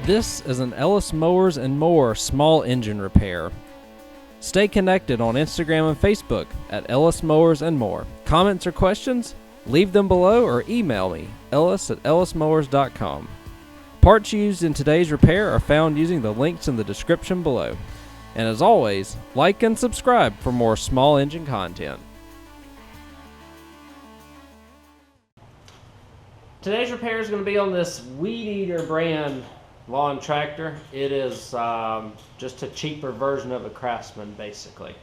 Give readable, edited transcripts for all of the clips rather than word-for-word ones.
This is an Ellis Mowers and Mower small engine repair. Stay connected on Instagram and Facebook at Ellis Mowers and More. Comments or questions? Leave them below or email me, ellis@ellismowers.com. Parts used in today's repair are found using the links in the description below. And as always, like and subscribe for more small engine content. Today's repair is going to be on this Weedeater brand lawn tractor. It is just a cheaper version of a Craftsman, basically.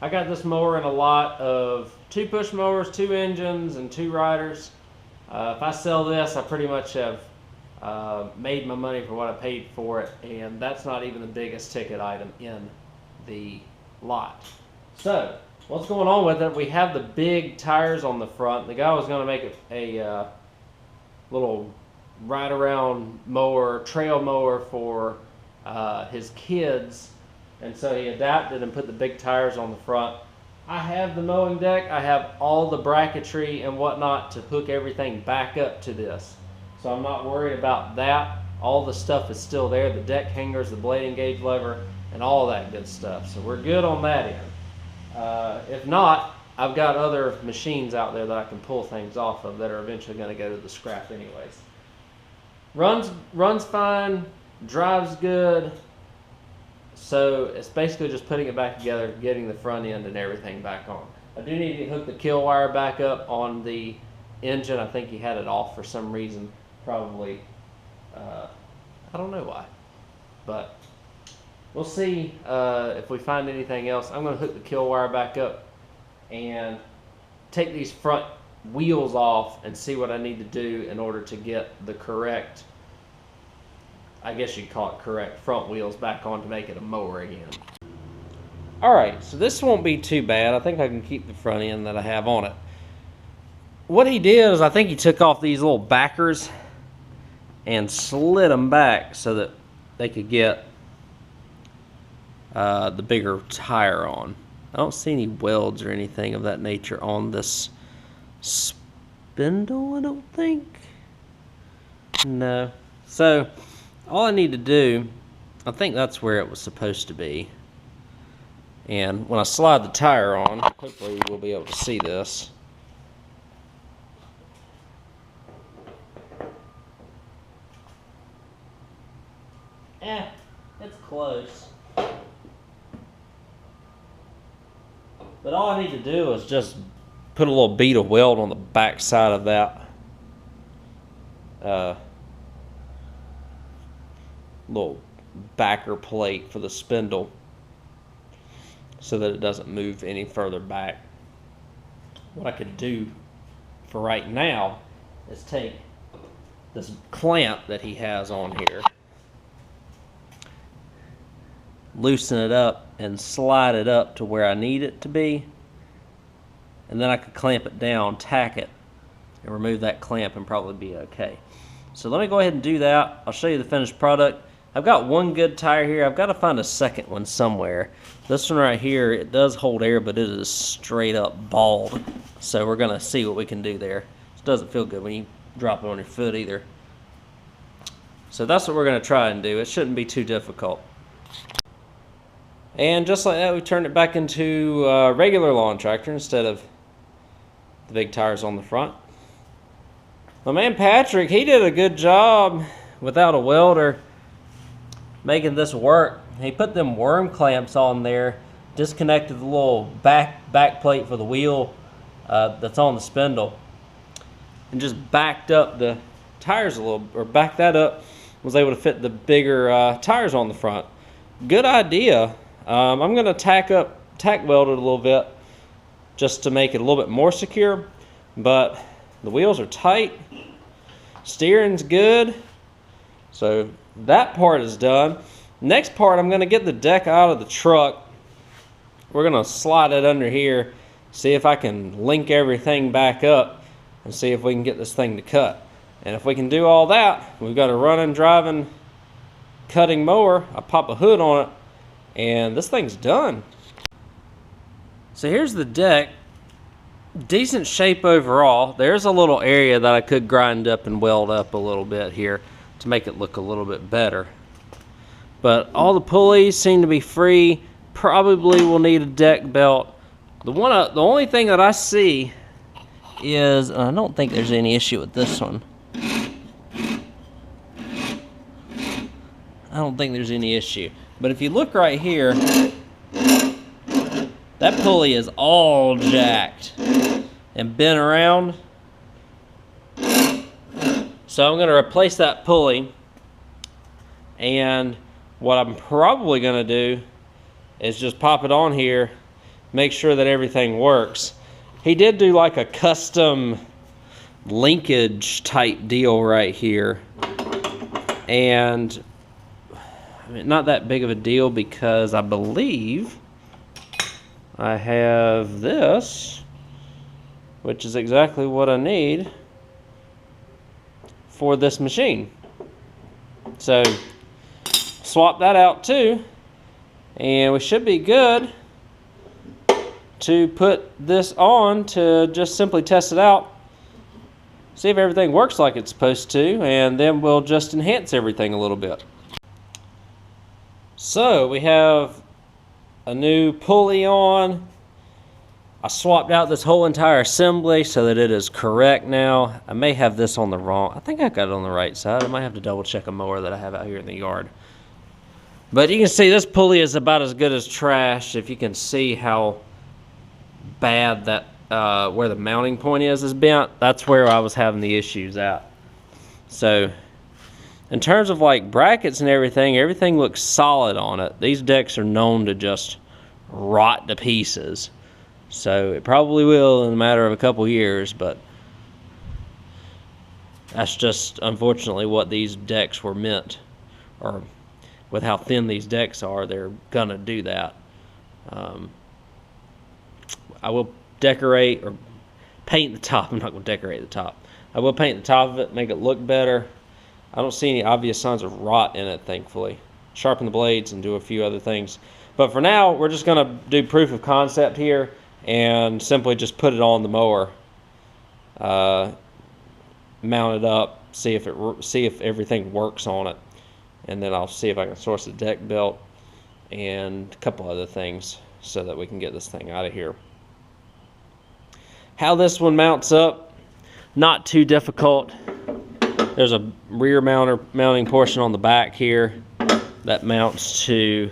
I got this mower in a lot of 2 push mowers, 2 engines, and 2 riders. If I sell this, I pretty much have made my money for what I paid for it, and that's not even the biggest ticket item in the lot. So, what's going on with it? We have the big tires on the front. The guy was going to make a little ride around mower, trail mower for his kids, and so he adapted and put the big tires on the front. I have the mowing deck. I have all the bracketry and whatnot to hook everything back up to this, so I'm not worried about that. All the stuff is still there, the deck hangers, the blade engage lever, and all that good stuff, so we're good on that end. If not, I've got other machines out there that I can pull things off of that are eventually going to go to the scrap anyways. Runs fine, drives good, so it's basically just putting it back together, getting the front end and everything back on. I do need to hook the kill wire back up on the engine. I think he had it off for some reason, probably, I don't know why, but we'll see if we find anything else. I'm going to hook the kill wire back up and take these front wheels off and see what I need to do in order to get the correct, I guess you'd call it correct, front wheels back on to make it a mower again. Alright, so this won't be too bad. I think I can keep the front end that I have on it. What he did is I think he took off these little backers and slid them back so that they could get the bigger tire on. I don't see any welds or anything of that nature on this spindle, I don't think. No. So, all I need to do, I think that's where it was supposed to be. And when I slide the tire on, hopefully we'll be able to see this. It's close. But all I need to do is just put a little bead of weld on the back side of that little backer plate for the spindle so that it doesn't move any further back. What I could do for right now is take this clamp that he has on here, loosen it up and slide it up to where I need it to be, and then I could clamp it down, tack it, and remove that clamp and probably be okay. So let me go ahead and do that. I'll show you the finished product. I've got one good tire here. I've got to find a second one somewhere. This one right here, it does hold air, but it is straight up bald. So we're going to see what we can do there. It doesn't feel good when you drop it on your foot either. So that's what we're going to try and do. It shouldn't be too difficult. And just like that, we turned it back into a regular lawn tractor instead of the big tires on the front. My man Patrick, he did a good job without a welder making this work. He put them worm clamps on there, disconnected the little back plate for the wheel that's on the spindle, and just backed up the tires a little, or backed that up, was able to fit the bigger tires on the front. Good idea. I'm going to tack weld it a little bit just to make it a little bit more secure, but the wheels are tight, steering's good, so that part is done. Next part, I'm going to get the deck out of the truck. We're going to slide it under here, see if I can link everything back up, and see if we can get this thing to cut. And if we can do all that, we've got a running, driving, cutting mower. I pop a hood on it, and this thing's done. So here's the deck. Decent shape overall. There's a little area that I could grind up and weld up a little bit here to make it look a little bit better. But all the pulleys seem to be free. Probably will need a deck belt. The only thing that I see is, I don't think there's any issue with this one. I don't think there's any issue. But if you look right here, that pulley is all jacked and bent around. So I'm going to replace that pulley. And what I'm probably going to do is just pop it on here, make sure that everything works. He did do like a custom linkage type deal right here. And I mean, not that big of a deal because I believe I have this, which is exactly what I need for this machine. So swap that out too, and we should be good to put this on to just simply test it out, see if everything works like it's supposed to, and then we'll just enhance everything a little bit. So we have a new pulley on. I swapped out this whole entire assembly so that it is correct now. I may have this on the wrong, I think I got it on the right side. I might have to double check a mower that I have out here in the yard. But you can see this pulley is about as good as trash. If you can see how bad that, where the mounting point is bent, that's where I was having the issues at. So in terms of like brackets and everything looks solid on it. These decks are known to just rot to pieces. So it probably will in a matter of a couple years, but that's just unfortunately what these decks were meant, or with how thin these decks are, they're gonna do that. I will decorate or paint the top. I'm not gonna decorate the top. I will paint the top of it, make it look better. I don't see any obvious signs of rot in it, thankfully. Sharpen the blades and do a few other things. But for now, we're just gonna do proof of concept here and simply just put it on the mower, mount it up, see if everything works on it, and then I'll see if I can source a deck belt and a couple other things so that we can get this thing out of here. How this one mounts up, not too difficult. There's a rear mounting portion on the back here that mounts to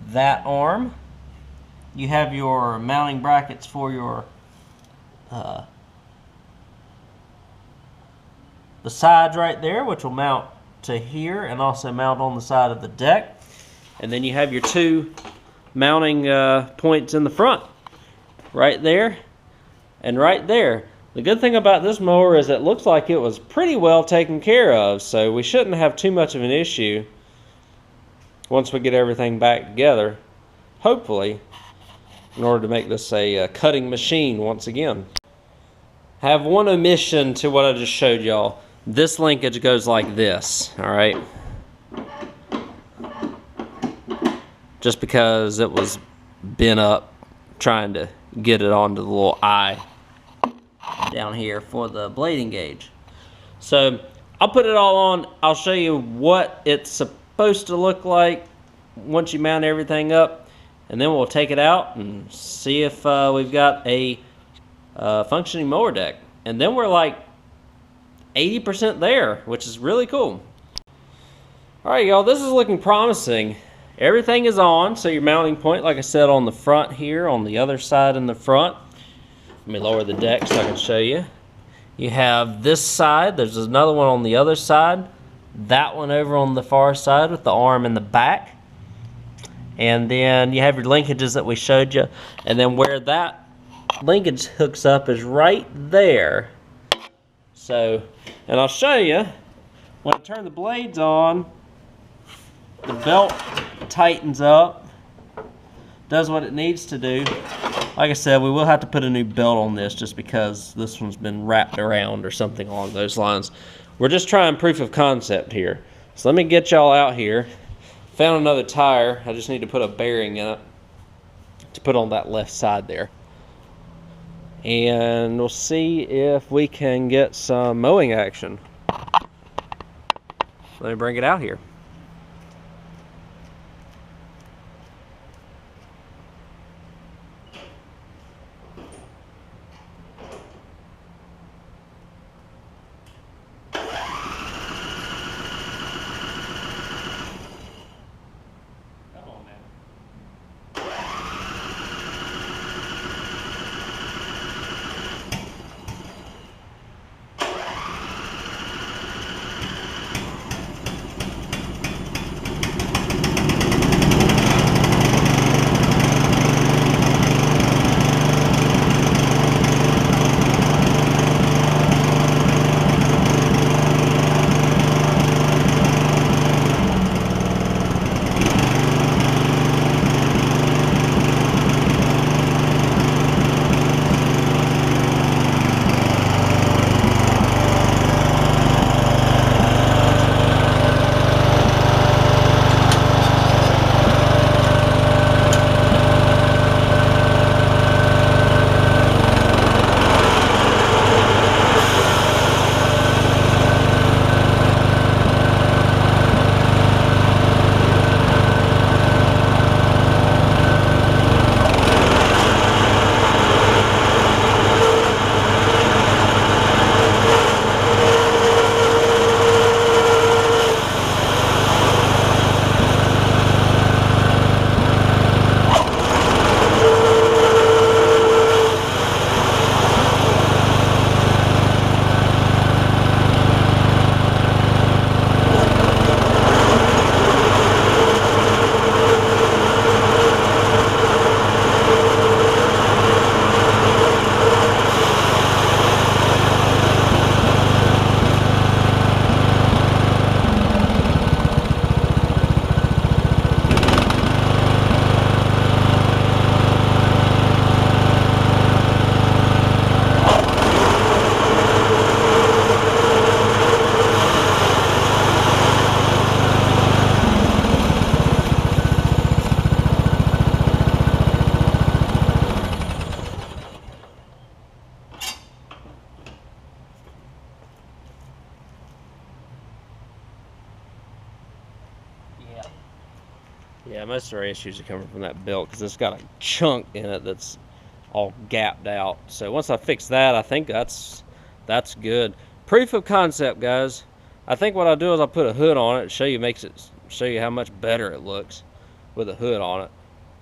that arm. You have your mounting brackets for your the sides right there, which will mount to here and also mount on the side of the deck. And then you have your two mounting points in the front, right there and right there. The good thing about this mower is it looks like it was pretty well taken care of, so we shouldn't have too much of an issue once we get everything back together, hopefully, in order to make this a cutting machine once again. I have one omission to what I just showed y'all. This linkage goes like this, alright? Just because it was bent up trying to get it onto the little eye down here for the blading gauge. So I'll put it all on. I'll show you what it's supposed to look like once you mount everything up, and then we'll take it out and see if we've got a functioning mower deck. And then we're like 80% there, which is really cool. Alright y'all, this is looking promising. Everything is on, so your mounting point, like I said, on the front here, on the other side in the front. Let me lower the deck so I can show you. You have this side, there's another one on the other side, that one over on the far side with the arm in the back. And then you have your linkages that we showed you, and then where that linkage hooks up is right there. So, and I'll show you, when I turn the blades on, the belt tightens up, does what it needs to do. Like I said, we will have to put a new belt on this just because this one's been wrapped around or something along those lines. We're just trying proof of concept here. So let me get y'all out here. Found another tire. I just need to put a bearing in it to put on that left side there. And we'll see if we can get some mowing action. Let me bring it out here. Yeah, most of our issues are coming from that belt because it's got a chunk in it that's all gapped out. So once I fix that, I think that's good. Proof of concept, guys. I think what I'll do is I'll put a hood on it, show you how much better it looks with a hood on it.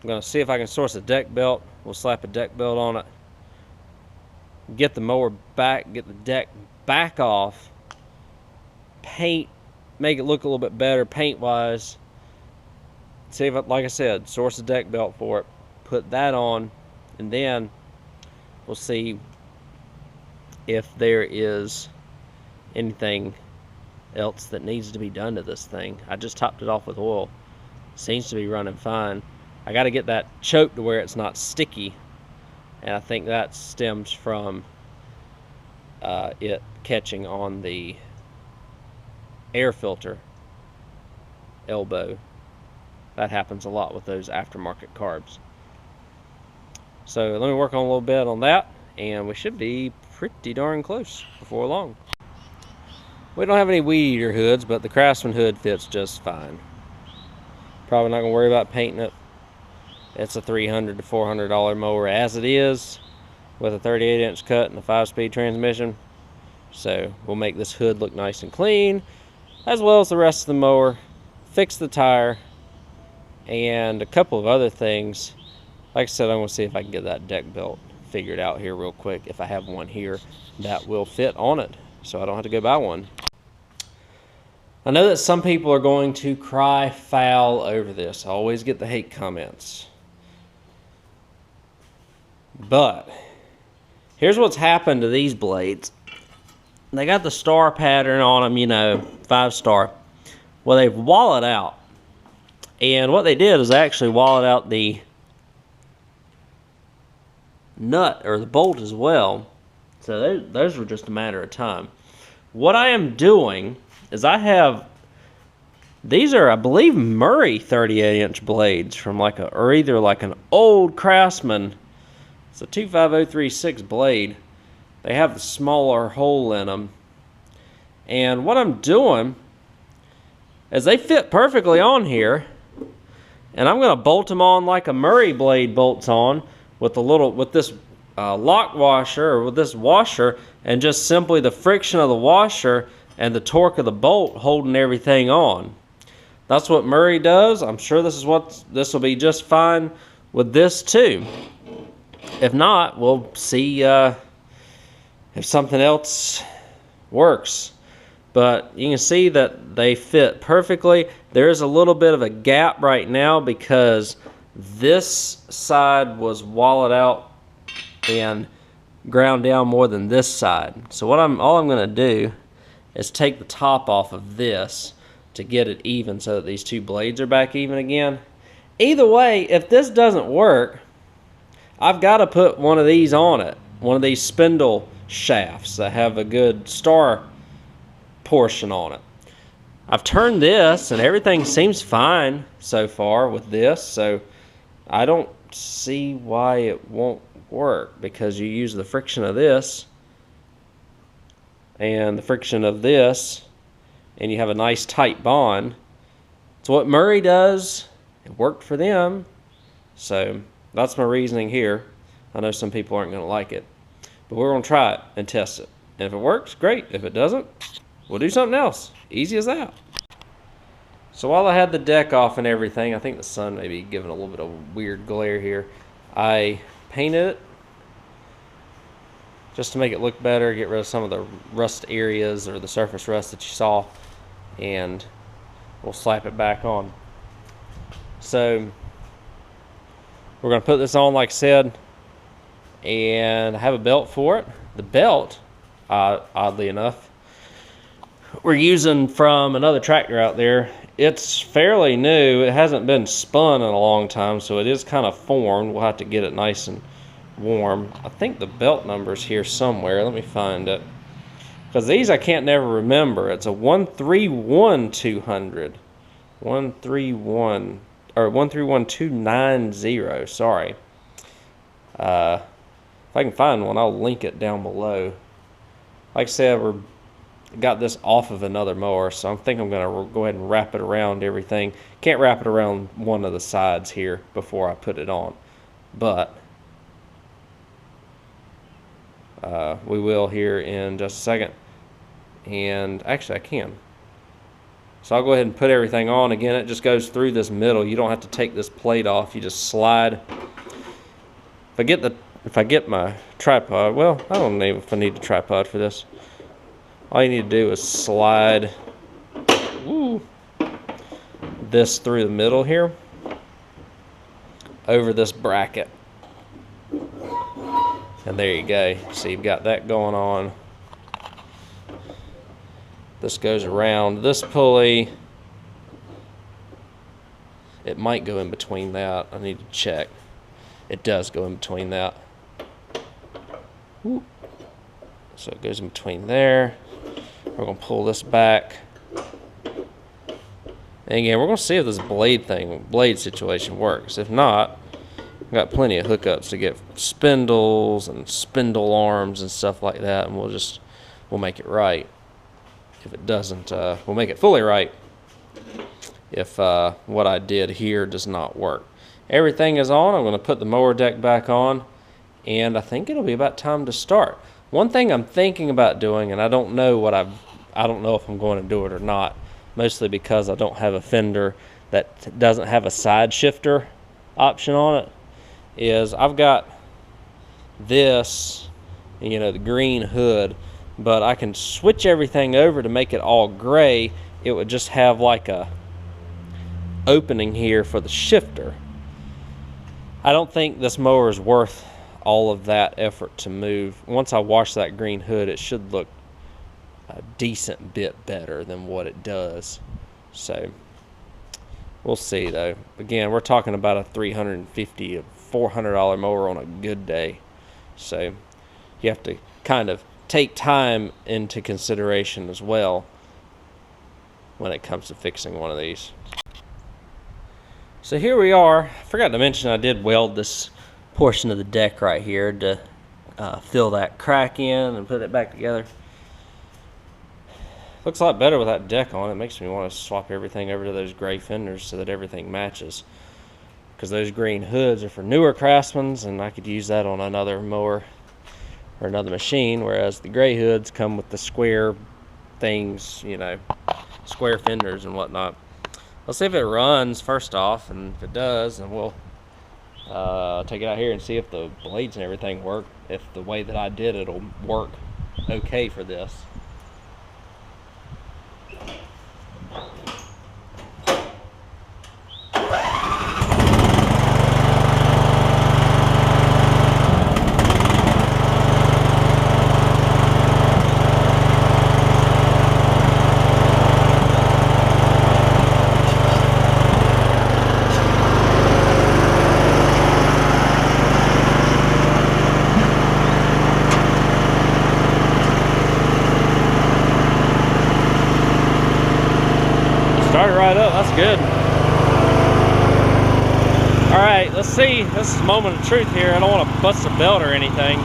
I'm gonna see if I can source a deck belt. We'll slap a deck belt on it. Get the mower back, get the deck back off. Paint, make it look a little bit better paint-wise. See if, like I said, source a deck belt for it. Put that on, and then we'll see if there is anything else that needs to be done to this thing. I just topped it off with oil. Seems to be running fine. I got to get that choke to where it's not sticky, and I think that stems from it catching on the air filter elbow. That happens a lot with those aftermarket carbs. So let me work on a little bit on that, and we should be pretty darn close before long. We don't have any Weedeater hoods, but the Craftsman hood fits just fine. Probably not going to worry about painting it. It's a $300 to $400 mower as it is, with a 38-inch cut and a 5-speed transmission. So we'll make this hood look nice and clean, as well as the rest of the mower. Fix the tire, and a couple of other things. Like I said, I'm going to see if I can get that deck belt figured out here real quick. If I have one here that will fit on it, so I don't have to go buy one. I know that some people are going to cry foul over this. I always get the hate comments. But here's what's happened to these blades. They got the star pattern on them, you know, 5-star. Well, they've wallowed out. And what they did is they actually wallowed out the nut or the bolt as well. So those were just a matter of time. What I am doing is these are, I believe, Murray 38-inch blades from either like an old Craftsman. It's a 25036 blade. They have the smaller hole in them. And what I'm doing is they fit perfectly on here. And I'm going to bolt them on like a Murray blade bolts on with this lock washer, or with this washer, and just simply the friction of the washer and the torque of the bolt holding everything on. That's what Murray does. I'm sure this will be just fine with this too. If not, we'll see if something else works. But you can see that they fit perfectly. There is a little bit of a gap right now because this side was wallowed out and ground down more than this side. So all I'm going to do is take the top off of this to get it even so that these two blades are back even again. Either way, if this doesn't work, I've got to put one of these on it. One of these spindle shafts that have a good star portion on it. I've turned this and everything seems fine so far with this, so I don't see why it won't work, because you use the friction of this and the friction of this and you have a nice tight bond. It's what Murray does. It worked for them, so that's my reasoning here. I know some people aren't going to like it, but we're going to try it and test it, and if it works, great. If it doesn't, we'll do something else. Easy as that. So while I had the deck off and everything, I think the sun may be giving a little bit of weird glare here. I painted it just to make it look better, get rid of some of the rust areas or the surface rust that you saw, and we'll slap it back on. So we're going to put this on like I said, and I have a belt for it. The belt, oddly enough, we're using from another tractor out there. It's fairly new. It hasn't been spun in a long time, so it is kind of formed. We'll have to get it nice and warm. I think the belt number's here somewhere. Let me find it, because these I can't never remember. It's a 131200. 131 or 131290. Sorry. If I can find one, I'll link it down below. Like I said, we're got this off of another mower, so I think I'm going to go ahead and wrap it around everything. Can't wrap it around one of the sides here before I put it on, but we will here in just a second. And actually I can. So I'll go ahead and put everything on. Again, it just goes through this middle. You don't have to take this plate off. You just slide. If I get my tripod, well, I don't know if I need a tripod for this. All you need to do is slide this through the middle here over this bracket. And there you go. So you've got that going on. This goes around this pulley. It might go in between that. I need to check. It does go in between that. So it goes in between there. We're going to pull this back. And again, we're going to see if this blade situation works. If not, I've got plenty of hookups to get spindles and spindle arms and stuff like that, and we'll make it right. If it doesn't, we'll make it fully right if what I did here does not work. Everything is on. I'm going to put the mower deck back on, and I think it'll be about time to start. One thing I'm thinking about doing, and I don't know if I'm going to do it or not, mostly because I don't have a fender that doesn't have a side shifter option on it, is I've got this, the green hood, but I can switch everything over to make it all gray. It would just have like a opening here for the shifter. I don't think this mower is worth all of that effort to move. Once I wash that green hood, it should look a decent bit better than what it does. So we'll see though. Again, we're talking about a $350 to $400 mower on a good day. So you have to kind of take time into consideration as well when it comes to fixing one of these. So here we are. I forgot to mention I did weld this portion of the deck right here to fill that crack in and put it back together. Looks a lot better with that deck on. It makes me want to swap everything over to those gray fenders so that everything matches, because those green hoods are for newer Craftsmans, and I could use that on another mower or another machine, whereas the gray hoods come with the square things, square fenders and whatnot. Let's see if it runs first off, and if it does, then we'll take it out here and see if the blades and everything work, if the way that I did it'll work okay for this. Started right up, that's good. Alright, let's see. This is a moment of truth here. I don't want to bust a belt or anything.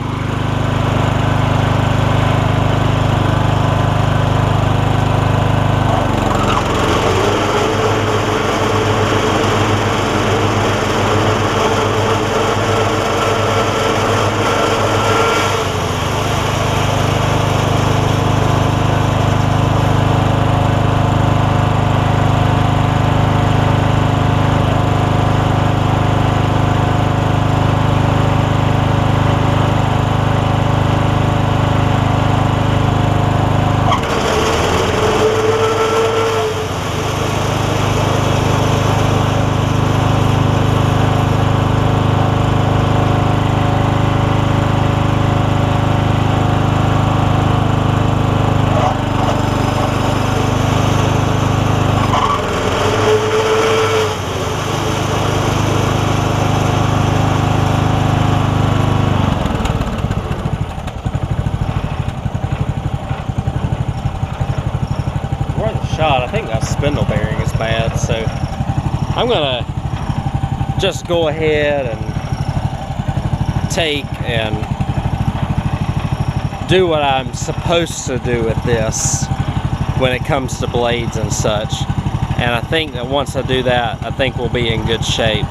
I think that spindle bearing is bad, so I'm gonna just go ahead and take and do what I'm supposed to do with this when it comes to blades and such. And I think that once I do that, I think we'll be in good shape.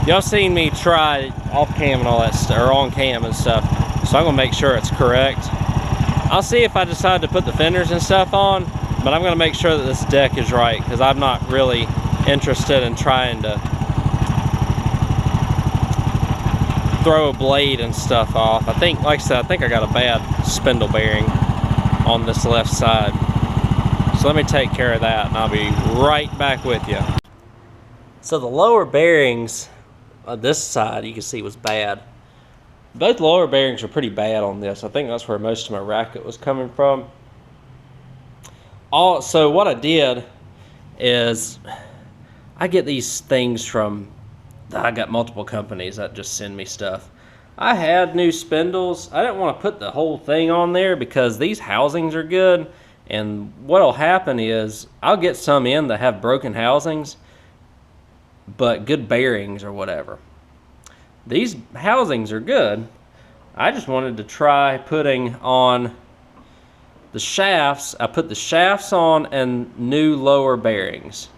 Y'all seen me try off cam and all that stuff, or on cam and stuff, so I'm gonna make sure it's correct. I'll see if I decide to put the fenders and stuff on, but I'm gonna make sure that this deck is right, because I'm not really interested in trying to throw a blade and stuff off. I think, like I said, I think I got a bad spindle bearing on this left side. So let me take care of that and I'll be right back with you. So the lower bearings on this side, you can see, was bad. Both lower bearings are pretty bad on this. I think that's where most of my racket was coming from. So what I did is, I get these things from, I got multiple companies that just send me stuff. I had new spindles. I didn't want to put the whole thing on there because these housings are good. And what'll happen is I'll get some in that have broken housings, but good bearings or whatever. These housings are good. I just wanted to try putting on the shafts. I put the shafts on and new lower bearings.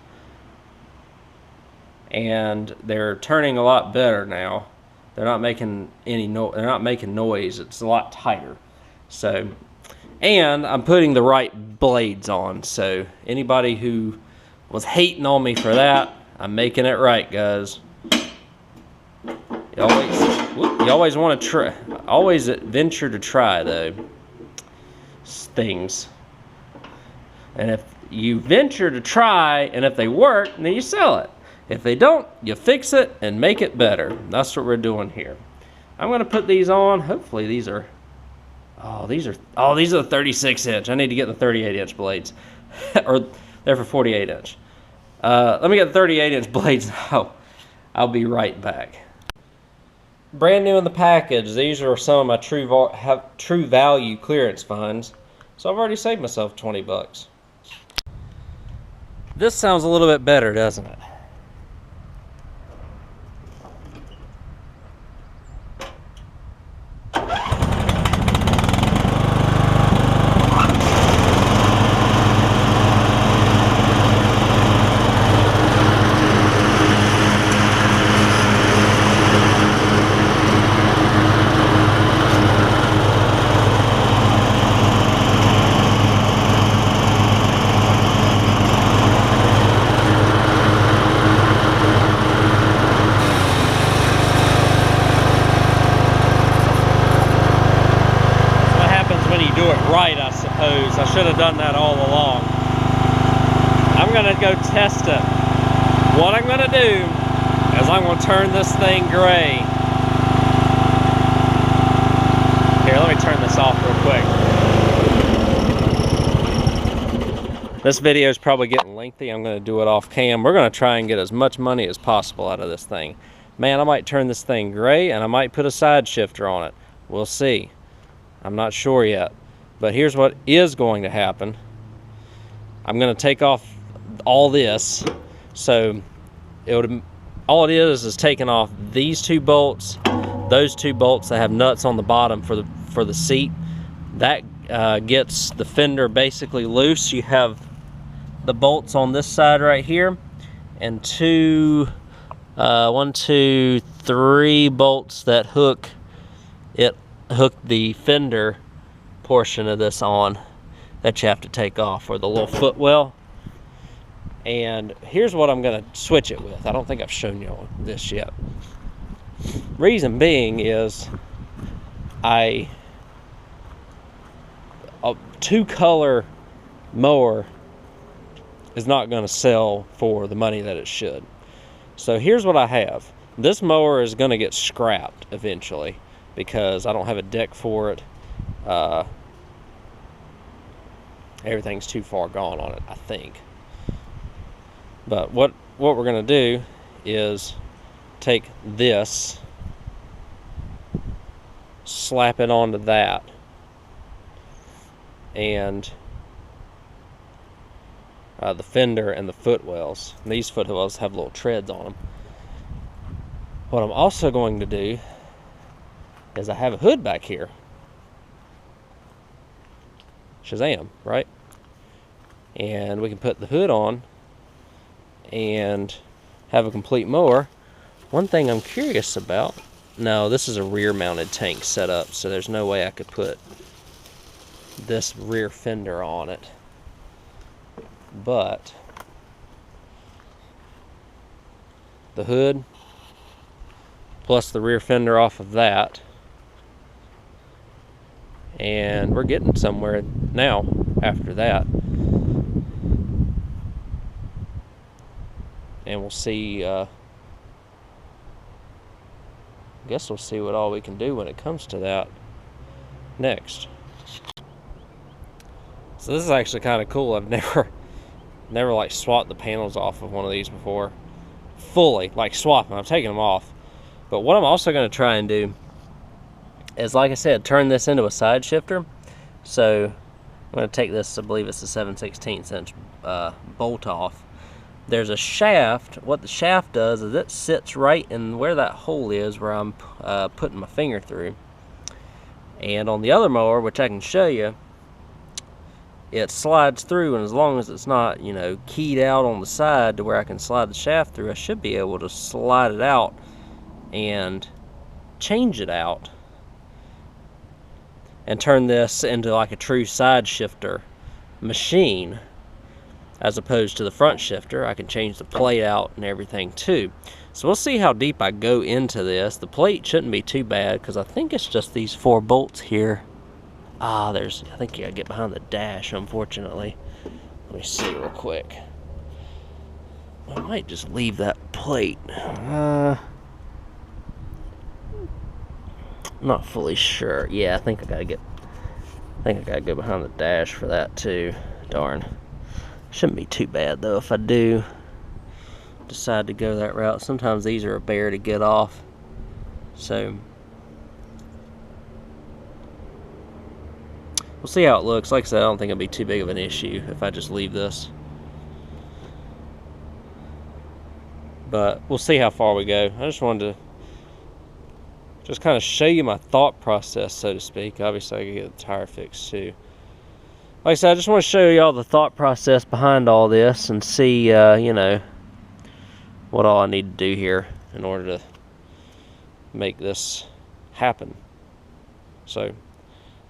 And they're turning a lot better now. They're not making any they're not making noise. It's a lot tighter. So, and I'm putting the right blades on. So anybody who was hating on me for that, I'm making it right, guys. You always want to try. Always venture to try though things. And if you venture to try, and if they work, then you sell it. If they don't, you fix it and make it better. That's what we're doing here. I'm going to put these on. Hopefully these are, these are the 36 inch. I need to get the 38 inch blades. Or they're for 48 inch. Let me get the 38 inch blades. I'll be right back. Brand new in the package. These are some of my true value clearance finds. So I've already saved myself 20 bucks. This sounds a little bit better, doesn't it? Right, I suppose. I should have done that all along. I'm gonna go test it. What I'm gonna do is I'm gonna turn this thing gray. Here, let me turn this off real quick. This video is probably getting lengthy. I'm gonna do it off cam. We're gonna try and get as much money as possible out of this thing. Man, I might turn this thing gray and I might put a side shifter on it. We'll see. I'm not sure yet. But here's what is going to happen. I'm going to take off all this. So all it is taking off these two bolts, those two bolts that have nuts on the bottom for the seat. That gets the fender basically loose. You have the bolts on this side right here, and one, two, three bolts that hook the fender portion of this on, that you have to take off, or the little footwell. And here's what I'm going to switch it with. I don't think I've shown you this yet. Reason being is a two-color mower is not going to sell for the money that it should. So here's what I have. This mower is going to get scrapped eventually because I don't have a deck for it. Everything's too far gone on it, I think. But what we're going to do is take this, slap it onto that, and the fender and the footwells. These footwells have little treads on them. What I'm also going to do is I have a hood back here. Shazam, right? And we can put the hood on and have a complete mower. One thing I'm curious about, no, this is a rear mounted tank setup, so there's no way I could put this rear fender on it. But the hood plus the rear fender off of that, and we're getting somewhere now after that. And we'll see, I guess we'll see what all we can do when it comes to that next. So this is actually kind of cool. I've never like swapped the panels off of one of these before. Fully, like swap them. I'm taking them off. But what I'm also going to try and do is, like I said, turn this into a side shifter. So I'm going to take this, I believe it's a 7/16 inch bolt off. There's a shaft. What the shaft does is it sits right in where that hole is where I'm putting my finger through. And on the other mower, which I can show you, it slides through, and as long as it's not, you know, keyed out on the side to where I can slide the shaft through, I should be able to slide it out and change it out and turn this into like a true side shifter machine, as opposed to the front shifter. I can change the plate out and everything too. So we'll see how deep I go into this. The plate shouldn't be too bad because I think it's just these 4 bolts here. I think you gotta get behind the dash, unfortunately. Let me see real quick. I might just leave that plate. I'm not fully sure. Yeah, I think I gotta go behind the dash for that too. Darn. Shouldn't be too bad though if I do decide to go that route. Sometimes these are a bear to get off. So we'll see how it looks. Like I said, I don't think it'll be too big of an issue if I just leave this. But we'll see how far we go. I just wanted to just kind of show you my thought process, so to speak. Obviously, I can get the tire fixed too. Like I said, I just want to show you all the thought process behind all this and see, you know, what all I need to do here in order to make this happen. So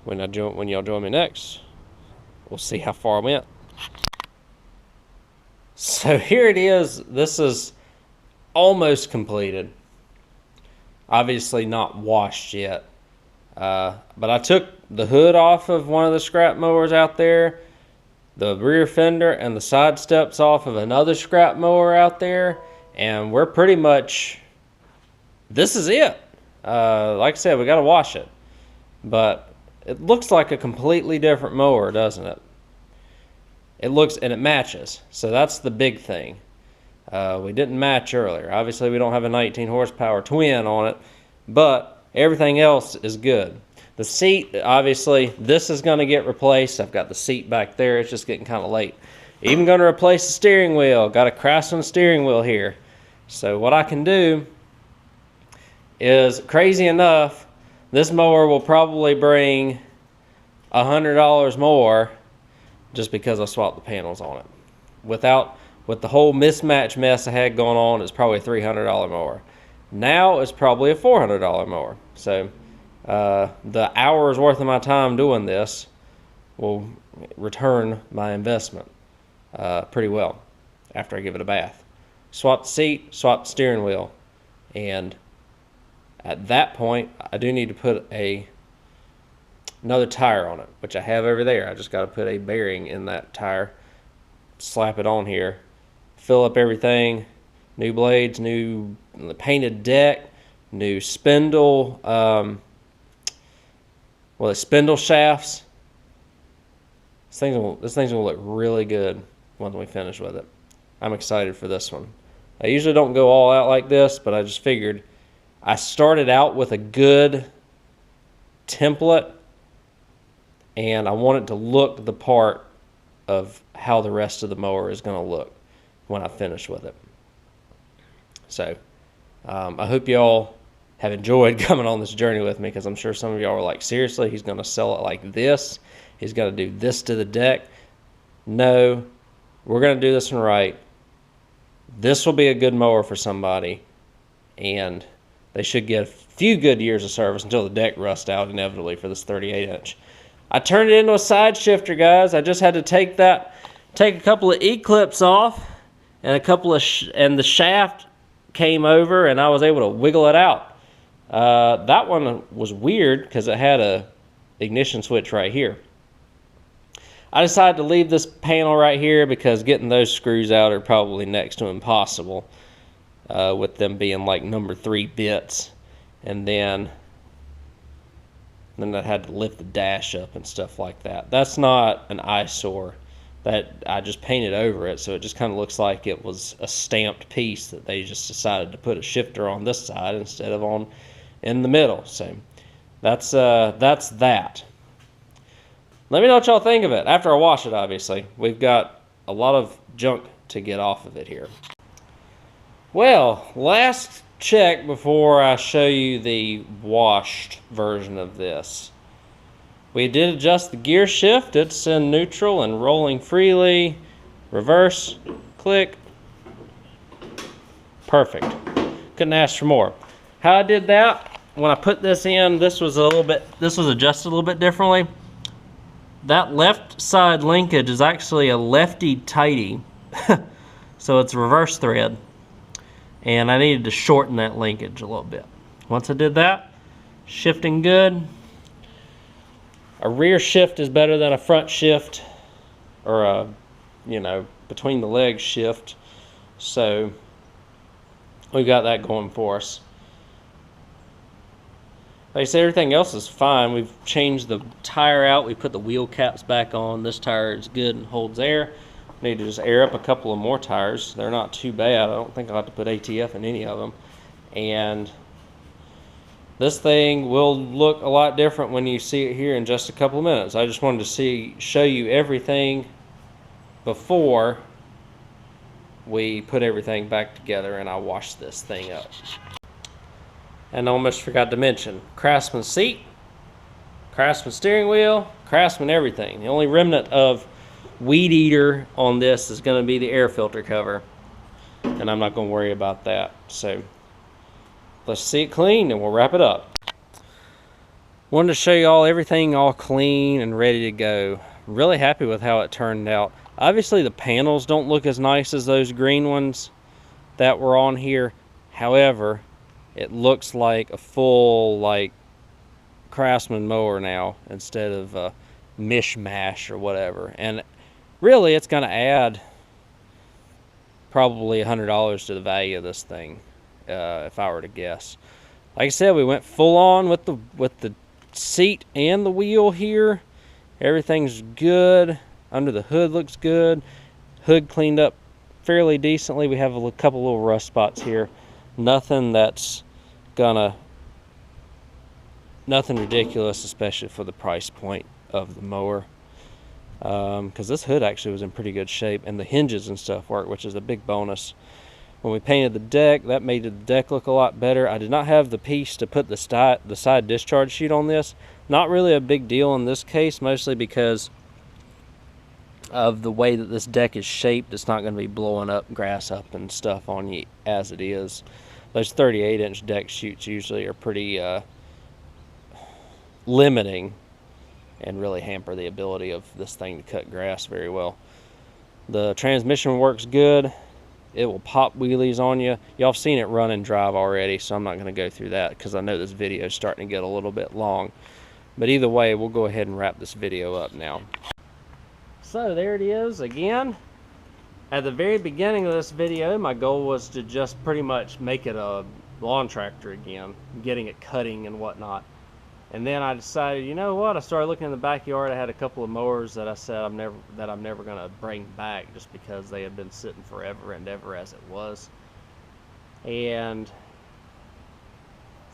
when y'all join me next, we'll see how far I went. So here it is. This is almost completed. Obviously not washed yet. But I took the hood off of one of the scrap mowers out there, the rear fender and the side steps off of another scrap mower out there, and we're pretty much, this is it. Like I said, we got to wash it. But it looks like a completely different mower, doesn't it? It looks, and it matches. So that's the big thing. We didn't match earlier. Obviously, we don't have a 19 horsepower twin on it, but everything else is good. The seat, obviously, this is going to get replaced. I've got the seat back there. It's just getting kind of late. Even going to replace the steering wheel. Got a Craftsman steering wheel here. So what I can do is, crazy enough, this mower will probably bring $100 more just because I swapped the panels on it. With the whole mismatch mess I had going on, it's probably a $300 mower. Now it's probably a $400 mower. So the hours worth of my time doing this will return my investment pretty well after I give it a bath. Swap the seat, swap the steering wheel, and at that point I do need to put another tire on it, which I have over there. I just got to put a bearing in that tire, slap it on here, fill up everything, new blades, new painted deck, new spindle, the spindle shafts. This thing's gonna look really good when we finish with it. I'm excited for this one. I usually don't go all out like this, but I just figured I started out with a good template, and I want it to look the part of how the rest of the mower is going to look when I finish with it. So I hope y'all have enjoyed coming on this journey with me, because I'm sure some of y'all are like, seriously, he's going to sell it like this? He's going to do this to the deck? No, we're going to do this one right. This will be a good mower for somebody, and they should get a few good years of service until the deck rusts out inevitably for this 38-inch. I turned it into a side shifter, guys. I just had to take a couple of E-clips off, and and the shaft came over, and I was able to wiggle it out. That one was weird because it had a ignition switch right here. I decided to leave this panel right here because getting those screws out are probably next to impossible, with them being like number 3 bits. And then I had to lift the dash up and stuff like that. That's not an eyesore. That I just painted over it, so it just kind of looks like it was a stamped piece that they just decided to put a shifter on this side instead of on in the middle. So that's that. Let me know what y'all think of it after I wash it. Obviously, we've got a lot of junk to get off of it here. Well, last check before I show you the washed version of this. We did adjust the gear shift. It's in neutral and rolling freely. Reverse, click. Perfect. Couldn't ask for more. How I did that, when I put this in, this was adjusted a little bit differently. That left side linkage is actually a lefty tighty. So it's reverse thread. And I needed to shorten that linkage a little bit. Once I did that, shifting good. A rear shift is better than a front shift, or a, between the legs shift. So we got that going for us. Like I said, everything else is fine. We've changed the tire out. We put the wheel caps back on. This tire is good and holds air. Need to just air up a couple of more tires. They're not too bad. I don't think I'll have to put ATF in any of them. And this thing will look a lot different when you see it here in just a couple of minutes. I just wanted to show you everything before we put everything back together and I wash this thing up. And I almost forgot to mention, Craftsman seat, Craftsman steering wheel, Craftsman everything. The only remnant of Weedeater on this is going to be the air filter cover, and I'm not going to worry about that. So let's see it clean and we'll wrap it up. Wanted to show you all everything all clean and ready to go. Really happy with how it turned out. Obviously the panels don't look as nice as those green ones that were on here. However, it looks like a full Craftsman mower now instead of a mishmash or whatever. And really it's going to add probably $100 to the value of this thing, if I were to guess. Like I said, we went full on with the seat and the wheel here. Everything's good. Under the hood looks good. Hood cleaned up fairly decently. We have a couple little rust spots here. Nothing ridiculous, especially for the price point of the mower. Because this hood actually was in pretty good shape, and the hinges and stuff work, which is a big bonus. When we painted the deck, that made the deck look a lot better. I did not have the piece to put the side discharge sheet on this. Not really a big deal in this case, mostly because of the way that this deck is shaped. It's not going to be blowing up grass up and stuff on you as it is. Those 38-inch deck chutes usually are pretty limiting and really hamper the ability of this thing to cut grass very well. The transmission works good. It will pop wheelies on you. Y'all have seen it run and drive already, so I'm not going to go through that because I know this video is starting to get a little bit long. But either way, we'll go ahead and wrap this video up now. So there it is again. At the very beginning of this video, my goal was to just pretty much make it a lawn tractor again, getting it cutting and whatnot. And then I decided, you know what? I started looking in the backyard. I had a couple of mowers that I said I'm never going to bring back just because they had been sitting forever and ever as it was. And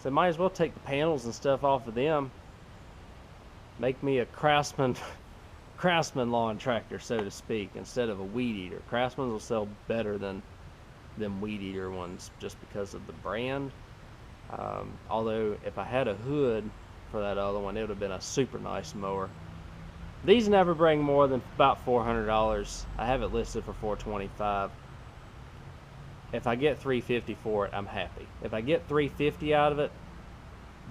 so might as well take the panels and stuff off of them. Make me a Craftsman lawn tractor, so to speak, instead of a Weedeater. Craftsman will sell better than Weedeater ones just because of the brand. Although if I had a hood for that other one, it would have been a super nice mower. These never bring more than about $400. I have it listed for $425. If I get $350 for it, I'm happy. If I get $350 out of it,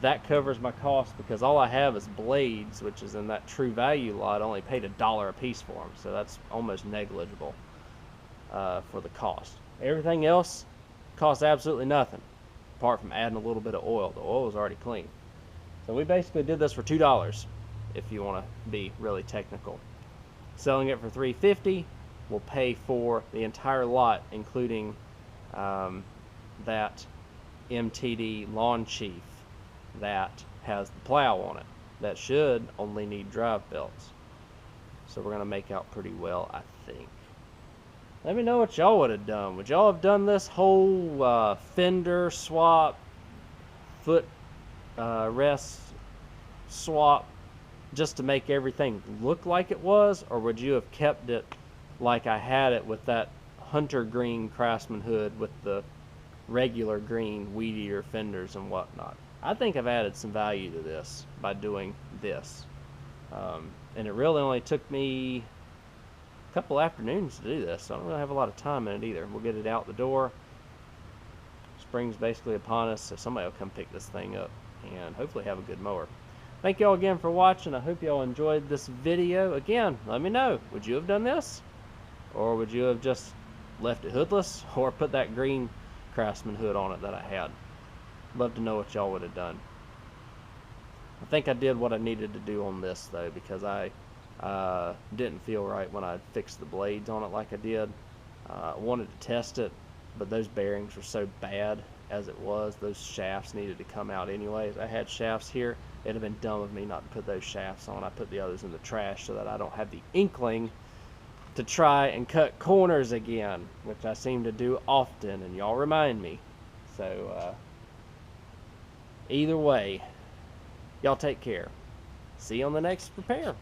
that covers my cost, because all I have is blades, which is in that true value lot. I only paid $1 a piece for them, so that's almost negligible for the cost. Everything else costs absolutely nothing, apart from adding a little bit of oil. The oil is already clean. So we basically did this for $2, if you want to be really technical. Selling it for $350 will pay for the entire lot, including that MTD lawn chief that has the plow on it, that should only need drive belts. So we're going to make out pretty well, I think. Let me know what y'all would have done. Would y'all have done this whole fender swap, foot rest swap, just to make everything look like it was? Or would you have kept it like I had it with that hunter green Craftsman hood with the regular green Weedeater fenders and whatnot? I think I've added some value to this by doing this. And it really only took me a couple afternoons to do this, so I don't really have a lot of time in it either. We'll get it out the door. Spring's basically upon us, so somebody will come pick this thing up and hopefully have a good mower. Thank y'all again for watching. I hope y'all enjoyed this video. Again, let me know, would you have done this? Or would you have just left it hoodless, or put that green Craftsman hood on it that I had? Love to know what y'all would have done. I think I did what I needed to do on this, though, because I didn't feel right when I fixed the blades on it like I did. I wanted to test it, but those bearings were so bad as it was. Those shafts needed to come out anyways. I had shafts here. It'd have been dumb of me not to put those shafts on. I put the others in the trash so that I don't have the inkling to try and cut corners again, which I seem to do often, and y'all remind me. So either way, y'all take care. See you on the next repair.